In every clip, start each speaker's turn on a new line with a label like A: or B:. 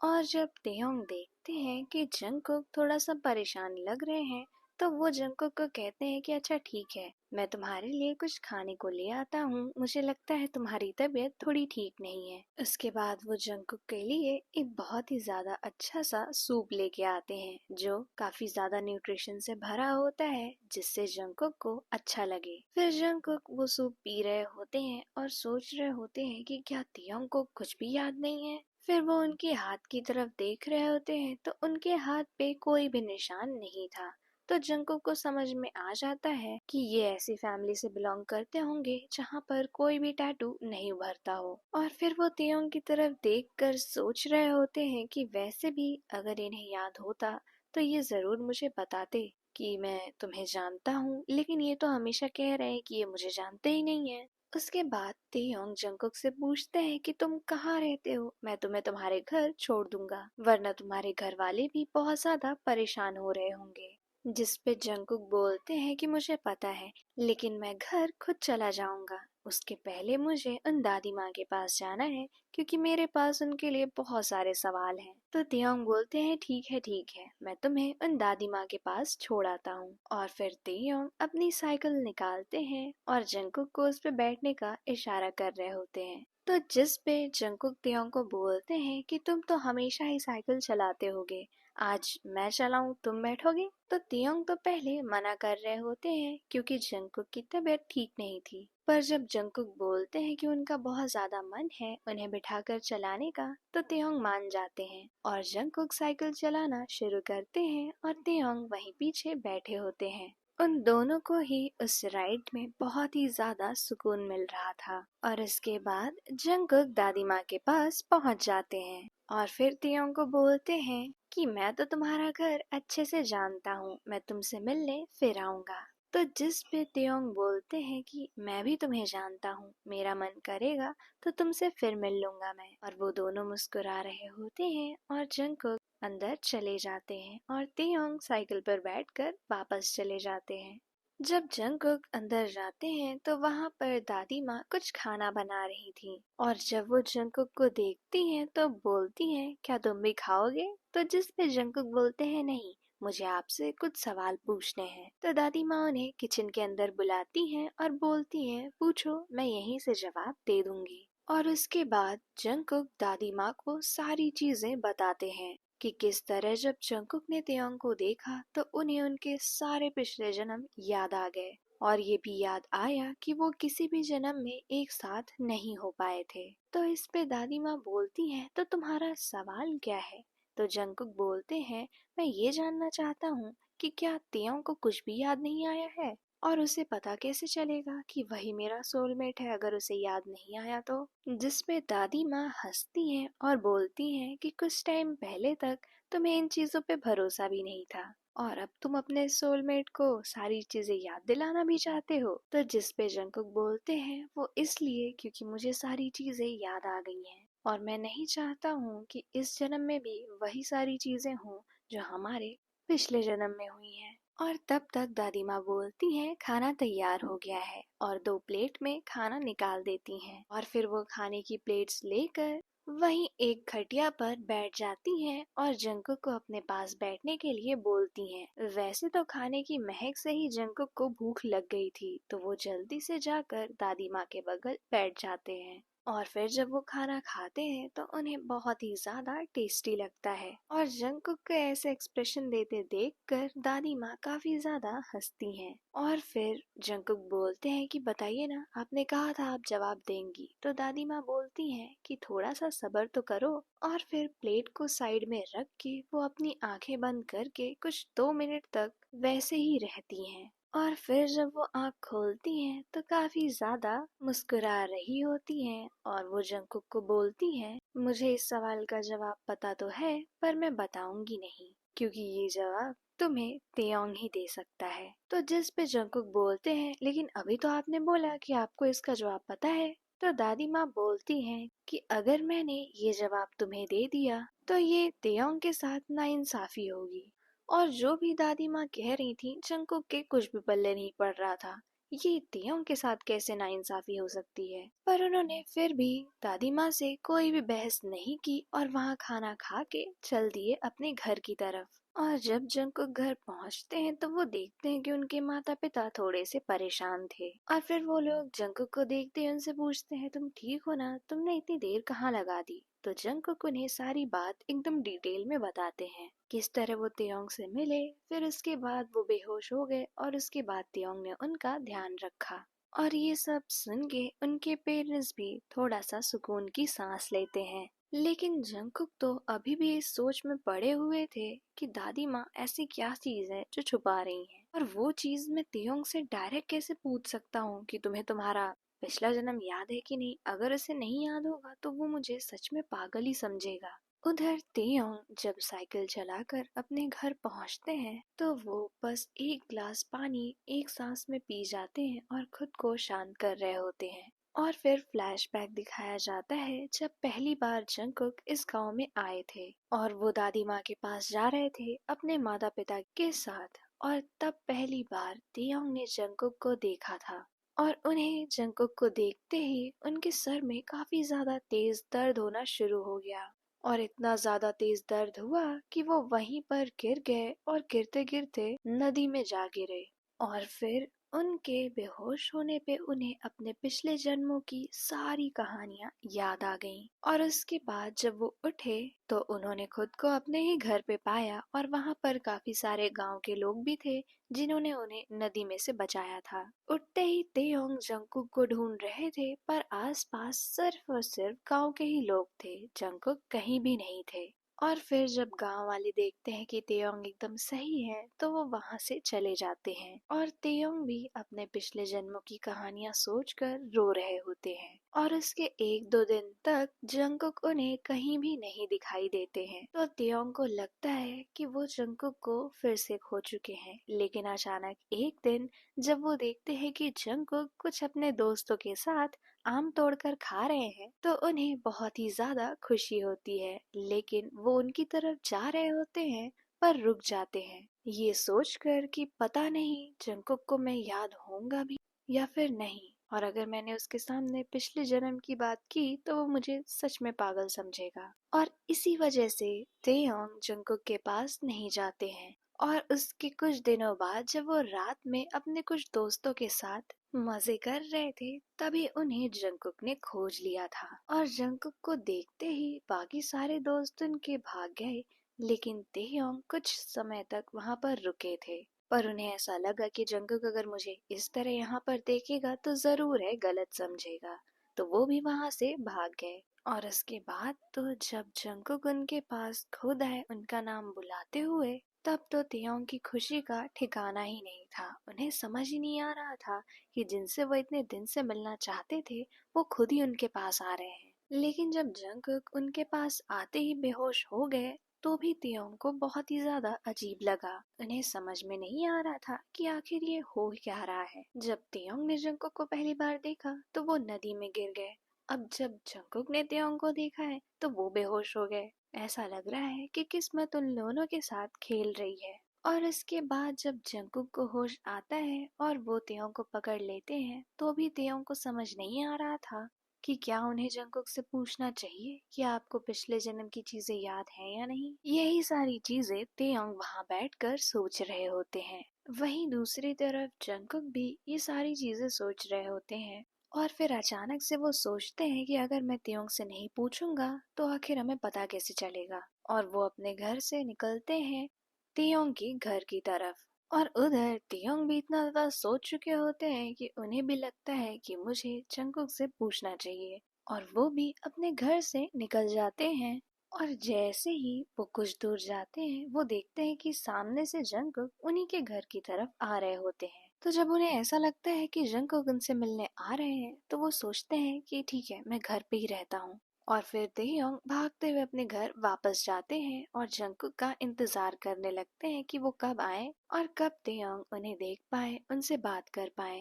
A: और जब तेयोंग देखते हैं कि जंगकुक थोड़ा सा परेशान लग रहे हैं, तो वो जंगकुक को कहते हैं कि अच्छा ठीक है, मैं तुम्हारे लिए कुछ खाने को ले आता हूँ, मुझे लगता है तुम्हारी तबीयत थोड़ी ठीक नहीं है। उसके बाद वो जंगकुक के लिए एक बहुत ही ज्यादा अच्छा सा सूप लेके आते हैं जो काफी ज्यादा न्यूट्रिशन से भरा होता है, जिससे जंगकुक को अच्छा लगे। फिर जंगकुक वो सूप पी रहे होते हैं और सोच रहे होते हैं कि क्या तेयोंग को कुछ भी याद नहीं है। फिर वो उनके हाथ की तरफ देख रहे होते हैं तो उनके हाथ पे कोई भी निशान नहीं था। तो जंगकुक को समझ में आ जाता है कि ये ऐसी फैमिली से बिलोंग करते होंगे जहाँ पर कोई भी टैटू नहीं उभरता हो। और फिर वो तेयोंग की तरफ देखकर सोच रहे होते हैं कि वैसे भी अगर इन्हें याद होता तो ये जरूर मुझे बताते कि मैं तुम्हें जानता हूँ, लेकिन ये तो हमेशा कह रहे हैं कि ये मुझे जानते ही नहीं है। उसके बाद तेयोंग जंगकुक से पूछते हैं कि तुम कहाँ रहते हो, मैं तुम्हें तुम्हारे घर छोड़ दूंगा, वरना तुम्हारे घर वाले भी बहुत ज्यादा परेशान हो रहे होंगे। जिस पे जंगकुक बोलते हैं कि मुझे पता है, लेकिन मैं घर खुद चला जाऊंगा, उसके पहले मुझे उन दादी माँ के पास जाना है क्योंकि मेरे पास उनके लिए बहुत सारे सवाल हैं। तो तेयोंग बोलते हैं ठीक है, मैं तुम्हें उन दादी माँ के पास छोड़ आता हूँ। और फिर तेयोंग अपनी साइकिल निकालते हैं और जंगकुक को उस पे बैठने का इशारा कर रहे होते हैं। तो जिस पे जंगकुक तेयोंग को बोलते हैं कि तुम तो हमेशा ही साइकिल चलाते होगे, आज मैं चलाऊं तुम बैठोगे। तो तेयोंग तो पहले मना कर रहे होते हैं क्योंकि जंगकुक की तबीयत ठीक नहीं थी, पर जब जंगकुक बोलते हैं कि उनका बहुत ज्यादा मन है उन्हें बिठाकर चलाने का, तो तेयोंग मान जाते हैं और जंगकुक साइकिल चलाना शुरू करते हैं और तेयोंग वहीं पीछे बैठे होते हैं। उन दोनों को ही उस राइड में बहुत ही ज्यादा सुकून मिल रहा था। और इसके बाद जंगकुक दादी माँ के पास पहुँच जाते हैं और फिर तेयोंग को बोलते हैं कि मैं तो तुम्हारा घर अच्छे से जानता हूँ, मैं तुमसे मिलने फिर आऊंगा। तो जिस पे तेयोंग बोलते हैं कि मैं भी तुम्हें जानता हूँ, मेरा मन करेगा तो तुमसे फिर मिल लूंगा मैं। और वो दोनों मुस्कुरा रहे होते हैं और जंगकुक अंदर चले जाते हैं और तेयोंग साइकिल पर बैठकर वापस चले जाते हैं। जब जंगकुक अंदर जाते हैं तो वहाँ पर दादी माँ कुछ खाना बना रही थी और जब वो जंगकुक को देखती हैं तो बोलती हैं क्या तुम भी खाओगे। तो जिस पे जंगकुक बोलते हैं नहीं, मुझे आपसे कुछ सवाल पूछने हैं। तो दादी माँ उन्हें किचन के अंदर बुलाती हैं और बोलती हैं पूछो, मैं यहीं से जवाब दे दूंगी। और उसके बाद जंगकुक दादी माँ को सारी चीजें बताते हैं कि किस तरह जब जंगकुक ने तेयोंग को देखा तो उन्हें उनके सारे पिछले जन्म याद आ गए और ये भी याद आया कि वो किसी भी जन्म में एक साथ नहीं हो पाए थे। तो इस पे दादी माँ बोलती हैं तो तुम्हारा सवाल क्या है। तो जंगकुक बोलते हैं मैं ये जानना चाहता हूँ कि क्या तेयोंग को कुछ भी याद नहीं आया है और उसे पता कैसे चलेगा कि वही मेरा सोलमेट है अगर उसे याद नहीं आया तो। जिसपे दादी माँ हंसती हैं और बोलती हैं कि कुछ टाइम पहले तक तुम्हें इन चीजों पे भरोसा भी नहीं था और अब तुम अपने सोलमेट को सारी चीजें याद दिलाना भी चाहते हो। तो जिस पे जंगकुक बोलते हैं वो इसलिए क्योंकि मुझे सारी चीजें याद आ गई हैं और मैं नहीं चाहता हूँ कि इस जन्म में भी वही सारी चीजें हों जो हमारे पिछले जन्म में हुई हैं। और तब तक दादी माँ बोलती हैं खाना तैयार हो गया है और 2 प्लेट में खाना निकाल देती हैं और फिर वो खाने की प्लेट्स लेकर वहीं एक खटिया पर बैठ जाती हैं और जंगकुक को अपने पास बैठने के लिए बोलती हैं। वैसे तो खाने की महक से ही जंगकुक को भूख लग गई थी, तो वो जल्दी से जाकर दादी माँ के बगल बैठ जाते हैं और फिर जब वो खाना खाते हैं तो उन्हें बहुत ही ज्यादा टेस्टी लगता है। और जंगकुक के ऐसे एक्सप्रेशन देते देखकर दादी माँ काफी ज्यादा हंसती हैं। और फिर जंगकुक बोलते हैं कि बताइए ना, आपने कहा था आप जवाब देंगी। तो दादी माँ बोलती हैं कि थोड़ा सा सब्र तो करो। और फिर प्लेट को साइड में रख के वो अपनी आंखें बंद करके कुछ 2 मिनट तक वैसे ही रहती हैं और फिर जब वो आँख खोलती हैं तो काफी ज्यादा मुस्कुरा रही होती हैं और वो जंगकुक को बोलती हैं मुझे इस सवाल का जवाब पता तो है पर मैं बताऊंगी नहीं क्योंकि ये जवाब तुम्हें तेयोंग ही दे सकता है। तो जिस पे जंगकुक बोलते हैं लेकिन अभी तो आपने बोला कि आपको इसका जवाब पता है। तो दादी माँ बोलती हैं कि अगर मैंने ये जवाब तुम्हें दे दिया तो ये तेयोंग के साथ नाइंसाफी होगी। और जो भी दादी माँ कह रही थी जंगकुक के कुछ भी पल्ले नहीं पड़ रहा था ये तियोंग के साथ कैसे नाइंसाफी हो सकती है। पर उन्होंने फिर भी दादी माँ से कोई भी बहस नहीं की और वहाँ खाना खा के चल दिए अपने घर की तरफ। और जब जंगकुक घर पहुँचते हैं तो वो देखते हैं कि उनके माता पिता थोड़े से परेशान थे। और फिर वो लोग जंगकुक को देखते हैं, उनसे पूछते हैं तुम ठीक हो ना, तुमने इतनी देर कहाँ लगा दी। तो जंगकुक उन्हें सारी बात एकदम डिटेल में बताते हैं, किस तरह वो तियोंग से मिले, फिर उसके बाद वो बेहोश हो गए और उसके बाद तियोंग ने उनका ध्यान रखा। और ये सब सुन के उनके पेरेंट्स भी थोड़ा सा सुकून की सांस लेते हैं। लेकिन जंगकुक तो अभी भी इस सोच में पड़े हुए थे कि दादी माँ ऐसी क्या चीज है जो छुपा रही है, और वो चीज मैं तियोंग से डायरेक्ट कैसे पूछ सकता हूँ कि तुम्हें तुम्हारा पिछला जन्म याद है कि नहीं। अगर उसे नहीं याद होगा तो वो मुझे सच में पागल ही समझेगा। उधर तियोंग जब साइकिल चलाकर अपने घर पहुंचते हैं तो वो बस एक ग्लास पानी एक सांस में पी जाते हैं और खुद को शांत कर रहे होते हैं। और फिर फ्लैशबैक दिखाया जाता है जब पहली बार जंगकुक इस गांव में आए थे और वो दादी माँ के पास जा रहे थे अपने माता पिता के साथ। और तब पहली बार तियोंग ने जंगकुक को देखा था। और उन्हें जंगकुक को देखते ही उनके सर में काफी ज्यादा तेज दर्द होना शुरू हो गया। और इतना ज्यादा तेज दर्द हुआ कि वो वहीं पर गिर गए और गिरते गिरते नदी में जा गिरे। और फिर उनके बेहोश होने पे उन्हें अपने पिछले जन्मों की सारी कहानियां याद आ गईं। और उसके बाद जब वो उठे तो उन्होंने खुद को अपने ही घर पे पाया और वहां पर काफी सारे गांव के लोग भी थे जिन्होंने उन्हें नदी में से बचाया था। उठते ही तेयोंग जंगकुक को ढूंढ रहे थे पर आसपास सिर्फ और सिर्फ गांव के ही लोग थे, जंगकुक कहीं भी नहीं थे। और फिर जब गांव वाले देखते हैं कि तेयोंग एकदम सही है तो वो वहां से चले जाते हैं। और तेयोंग भी अपने पिछले जन्मों की कहानियां सोचकर रो रहे होते हैं। और उसके एक दो दिन तक जंगकुक उन्हें कहीं भी नहीं दिखाई देते हैं। तो तेयोंग को लगता है कि वो जंगकुक को फिर से खो चुके हैं। लेकिन अचानक एक दिन जब वो देखते हैं कि जंगकुक कुछ अपने दोस्तों के साथ आम तोड़कर खा रहे हैं तो उन्हें बहुत ही ज्यादा खुशी होती है। लेकिन वो उनकी तरफ जा रहे होते हैं पर रुक जाते हैं, ये सोचकर कि पता नहीं जंगकुक को मैं याद होऊंगा भी या फिर नहीं। और अगर मैंने उसके सामने पिछले जन्म की बात की तो वो मुझे सच में पागल समझेगा। और इसी वजह से तेयोंग जंगकुक के पास नहीं जाते हैं। और उसके कुछ दिनों बाद जब वो रात में अपने कुछ दोस्तों के साथ मजे कर रहे थे तभी उन्हें जंगकुक ने खोज लिया था। और जंगकुक को देखते ही बाकी सारे दोस्त उनके भाग गए। लेकिन तेयोंग कुछ समय तक वहां पर रुके थे। पर उन्हें ऐसा लगा कि जंगकुक अगर मुझे इस तरह यहाँ पर देखेगा तो जरूर है गलत समझेगा, तो वो भी वहां से भाग गए। और उसके बाद तो जब जंगकुक उनके पास खुद आए उनका नाम बुलाते हुए तब तो तियोंग की खुशी का ठिकाना ही नहीं था। उन्हें समझ ही नहीं आ रहा था कि जिनसे वो इतने दिन से मिलना चाहते थे वो खुद ही उनके पास आ रहे हैं। लेकिन जब जंगकुक उनके पास आते ही बेहोश हो गए तो भी तियोंग को बहुत ही ज्यादा अजीब लगा। उन्हें समझ में नहीं आ रहा था कि आखिर ये हो क्या रहा है। जब तियोंग ने जंगकुक को पहली बार देखा तो वो नदी में गिर गए। अब जब जंगकुक ने तियोंग को देखा है तो वो बेहोश हो गए। ऐसा लग रहा है कि किस्मत उन दोनों के साथ खेल रही है। और इसके बाद जब जंगकुक को होश आता है और वो तियोंग को पकड़ लेते हैं तो भी तियोंग को समझ नहीं आ रहा था कि क्या उन्हें जंगकुक से पूछना चाहिए कि आपको पिछले जन्म की चीजें याद है या नहीं। यही सारी चीजें तेयोंग वहां बैठकर सोच रहे होते हैं। वहीं दूसरी तरफ जंगकुक भी ये सारी चीजें सोच रहे होते हैं। और फिर अचानक से वो सोचते हैं कि अगर मैं तियोंग से नहीं पूछूंगा तो आखिर हमें पता कैसे चलेगा। और वो अपने घर से निकलते हैं तियोंग के घर की तरफ। और उधर तियोंग भी इतना ज्यादा सोच चुके होते हैं कि उन्हें भी लगता है कि मुझे जंगकुक से पूछना चाहिए। और वो भी अपने घर से निकल जाते हैं। और जैसे ही वो कुछ दूर जाते हैं वो देखते हैं कि सामने से जंगकुक उन्हीं के घर की तरफ आ रहे होते हैं। तो जब उन्हें ऐसा लगता है कि जंगकुक उनसे मिलने आ रहे हैं तो वो सोचते हैं कि ठीक है, मैं घर पे ही रहता हूँ। और फिर तेयोंग भागते हुए अपने घर वापस जाते हैं और जंगकुक का इंतजार करने लगते हैं कि वो कब आए और कब तेयोंग उन्हें देख पाए, उनसे बात कर पाए।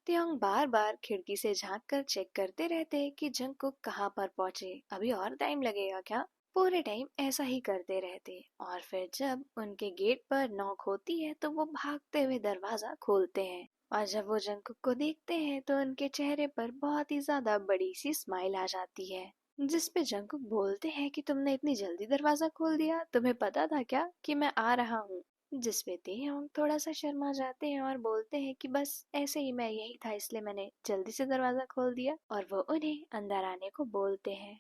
A: तेयोंग बार बार खिड़की से झांक कर चेक करते रहते कि जंगकुक कहाँ पर पहुंचे, अभी और टाइम लगेगा क्या। पूरे टाइम ऐसा ही करते रहते। और फिर जब उनके गेट पर नॉक होती है तो वो भागते हुए दरवाजा खोलते हैं। और जब वो जंगकुक को देखते हैं तो उनके चेहरे पर बहुत ही ज्यादा बड़ी सी स्माइल आ जाती है, जिस पे जंगकुक बोलते हैं कि तुमने इतनी जल्दी दरवाजा खोल दिया, तुम्हें पता था क्या कि मैं आ रहा हूँ। जिस पे तेहोंग थोड़ा सा शर्मा जाते हैं और बोलते हैं कि बस ऐसे ही, मैं यही था इसलिए मैंने जल्दी से दरवाजा खोल दिया, और वो उन्हें अंदर आने को बोलते हैं।